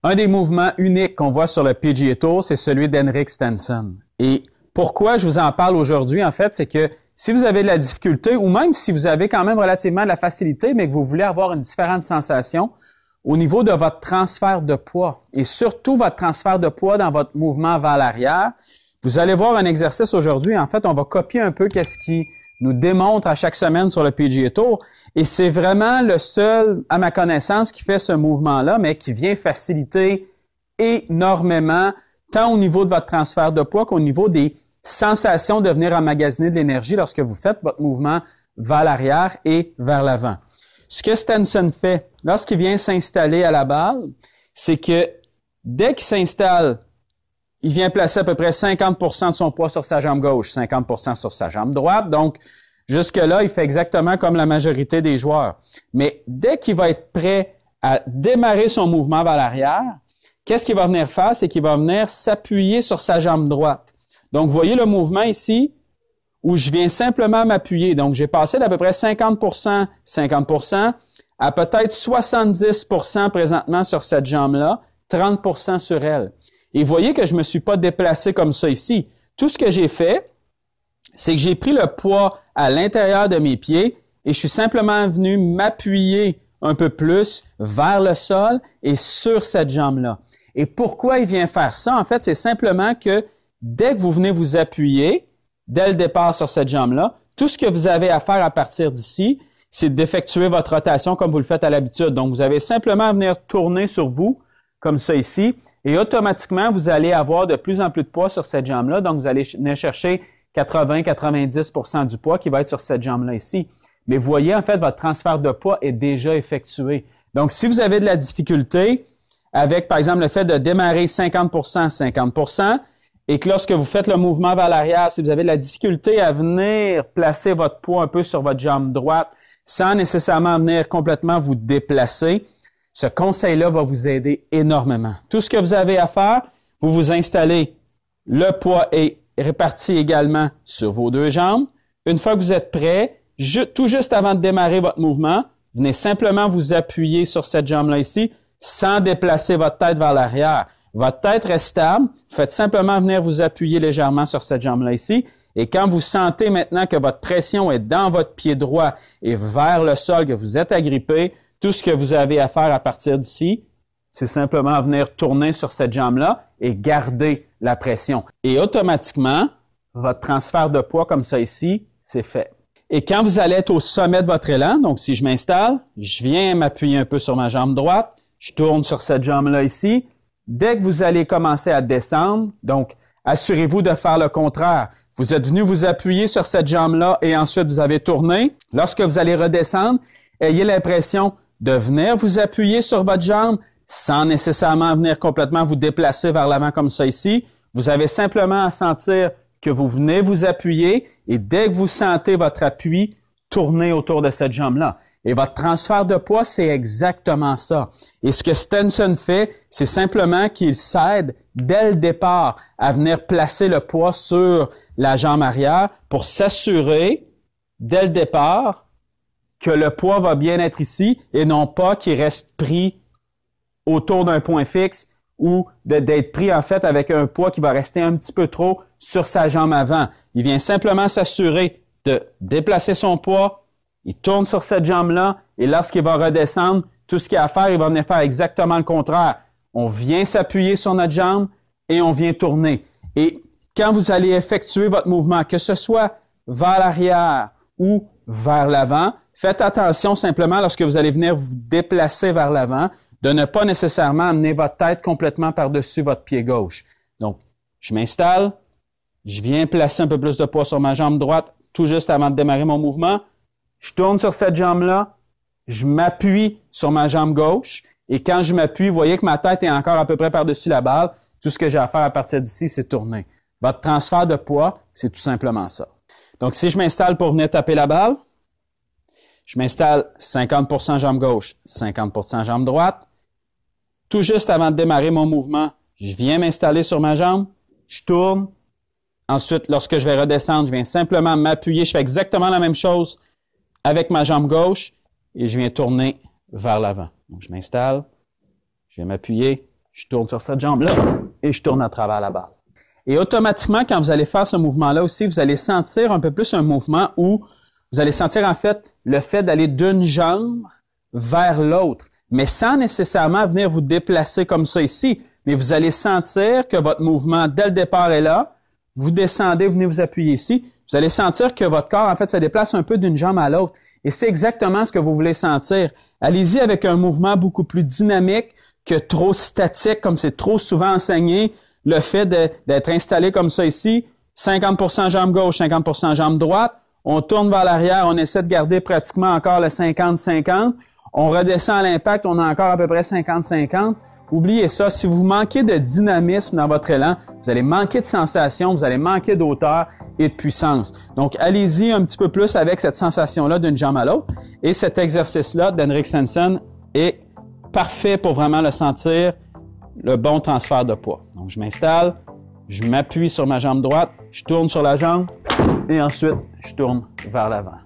Un des mouvements uniques qu'on voit sur le PGA Tour, c'est celui d'Henrik Stenson. Et pourquoi je vous en parle aujourd'hui, en fait, c'est que si vous avez de la difficulté, ou même si vous avez quand même relativement de la facilité, mais que vous voulez avoir une différente sensation au niveau de votre transfert de poids, et surtout votre transfert de poids dans votre mouvement vers l'arrière, vous allez voir un exercice aujourd'hui. En fait, on va copier un peu qu'est-ce qui nous démontre à chaque semaine sur le PGA Tour. Et c'est vraiment le seul, à ma connaissance, qui fait ce mouvement-là, mais qui vient faciliter énormément, tant au niveau de votre transfert de poids qu'au niveau des sensations de venir emmagasiner de l'énergie lorsque vous faites votre mouvement vers l'arrière et vers l'avant. Ce que Stenson fait lorsqu'il vient s'installer à la balle, c'est que dès qu'il s'installe, il vient placer à peu près 50% de son poids sur sa jambe gauche, 50% sur sa jambe droite. Donc, jusque-là, il fait exactement comme la majorité des joueurs. Mais dès qu'il va être prêt à démarrer son mouvement vers l'arrière, qu'est-ce qu'il va venir faire? C'est qu'il va venir s'appuyer sur sa jambe droite. Donc, vous voyez le mouvement ici où je viens simplement m'appuyer. Donc, j'ai passé d'à peu près 50%, 50% à peut-être 70% présentement sur cette jambe-là, 30% sur elle. Et vous voyez que je ne me suis pas déplacé comme ça ici. Tout ce que j'ai fait, c'est que j'ai pris le poids à l'intérieur de mes pieds et je suis simplement venu m'appuyer un peu plus vers le sol et sur cette jambe-là. Et pourquoi il vient faire ça? En fait, c'est simplement que dès que vous venez vous appuyer, dès le départ sur cette jambe-là, tout ce que vous avez à faire à partir d'ici, c'est d'effectuer votre rotation comme vous le faites à l'habitude. Donc, vous avez simplement à venir tourner sur vous, comme ça ici, et automatiquement, vous allez avoir de plus en plus de poids sur cette jambe-là. Donc, vous allez venir chercher 80-90% du poids qui va être sur cette jambe-là ici. Mais vous voyez, en fait, votre transfert de poids est déjà effectué. Donc, si vous avez de la difficulté avec, par exemple, le fait de démarrer 50%, 50%, et que lorsque vous faites le mouvement vers l'arrière, si vous avez de la difficulté à venir placer votre poids un peu sur votre jambe droite sans nécessairement venir complètement vous déplacer, ce conseil-là va vous aider énormément. Tout ce que vous avez à faire, vous vous installez, le poids est réparti également sur vos deux jambes. Une fois que vous êtes prêt, tout juste avant de démarrer votre mouvement, venez simplement vous appuyer sur cette jambe-là ici, sans déplacer votre tête vers l'arrière. Votre tête reste stable. Faites simplement venir vous appuyer légèrement sur cette jambe-là ici. Et quand vous sentez maintenant que votre pression est dans votre pied droit et vers le sol, que vous êtes agrippé, tout ce que vous avez à faire à partir d'ici, c'est simplement venir tourner sur cette jambe-là et garder la pression. Et automatiquement, votre transfert de poids comme ça ici, c'est fait. Et quand vous allez être au sommet de votre élan, donc si je m'installe, je viens m'appuyer un peu sur ma jambe droite, je tourne sur cette jambe-là ici. Dès que vous allez commencer à descendre, donc assurez-vous de faire le contraire. Vous êtes venu vous appuyer sur cette jambe-là et ensuite vous avez tourné. Lorsque vous allez redescendre, ayez l'impression de venir vous appuyer sur votre jambe sans nécessairement venir complètement vous déplacer vers l'avant comme ça ici. Vous avez simplement à sentir que vous venez vous appuyer et dès que vous sentez votre appui, tournez autour de cette jambe-là. Et votre transfert de poids, c'est exactement ça. Et ce que Stenson fait, c'est simplement qu'il s'aide dès le départ à venir placer le poids sur la jambe arrière pour s'assurer, dès le départ, que le poids va bien être ici et non pas qu'il reste pris autour d'un point fixe ou d'être pris en fait avec un poids qui va rester un petit peu trop sur sa jambe avant. Il vient simplement s'assurer de déplacer son poids, il tourne sur cette jambe-là et lorsqu'il va redescendre, tout ce qu'il a à faire, il va venir faire exactement le contraire. On vient s'appuyer sur notre jambe et on vient tourner. Et quand vous allez effectuer votre mouvement, que ce soit vers l'arrière ou vers l'avant, faites attention simplement lorsque vous allez venir vous déplacer vers l'avant, de ne pas nécessairement amener votre tête complètement par-dessus votre pied gauche. Donc, je m'installe, je viens placer un peu plus de poids sur ma jambe droite tout juste avant de démarrer mon mouvement. Je tourne sur cette jambe-là, je m'appuie sur ma jambe gauche et quand je m'appuie, vous voyez que ma tête est encore à peu près par-dessus la balle. Tout ce que j'ai à faire à partir d'ici, c'est tourner. Votre transfert de poids, c'est tout simplement ça. Donc, si je m'installe pour venir taper la balle, je m'installe 50% jambe gauche, 50% jambe droite. Tout juste avant de démarrer mon mouvement, je viens m'installer sur ma jambe, je tourne. Ensuite, lorsque je vais redescendre, je viens simplement m'appuyer. Je fais exactement la même chose avec ma jambe gauche et je viens tourner vers l'avant. Donc, je m'installe, je viens m'appuyer, je tourne sur cette jambe-là et je tourne à travers la barre. Et automatiquement, quand vous allez faire ce mouvement-là aussi, vous allez sentir un peu plus un mouvement où vous allez sentir en fait le fait d'aller d'une jambe vers l'autre, mais sans nécessairement venir vous déplacer comme ça ici. Mais vous allez sentir que votre mouvement, dès le départ, est là. Vous descendez, vous venez vous appuyer ici. Vous allez sentir que votre corps, en fait, se déplace un peu d'une jambe à l'autre. Et c'est exactement ce que vous voulez sentir. Allez-y avec un mouvement beaucoup plus dynamique que trop statique, comme c'est trop souvent enseigné. Le fait d'être installé comme ça ici, 50% jambe gauche, 50% jambe droite. On tourne vers l'arrière, on essaie de garder pratiquement encore le 50-50. On redescend à l'impact, on a encore à peu près 50-50. Oubliez ça, si vous manquez de dynamisme dans votre élan, vous allez manquer de sensation, vous allez manquer d'auteur et de puissance. Donc, allez-y un petit peu plus avec cette sensation-là d'une jambe à l'autre. Et cet exercice-là d'Henrik Stenson est parfait pour vraiment le sentir, le bon transfert de poids. Donc, je m'installe, je m'appuie sur ma jambe droite, je tourne sur la jambe et ensuite, je tourne vers l'avant.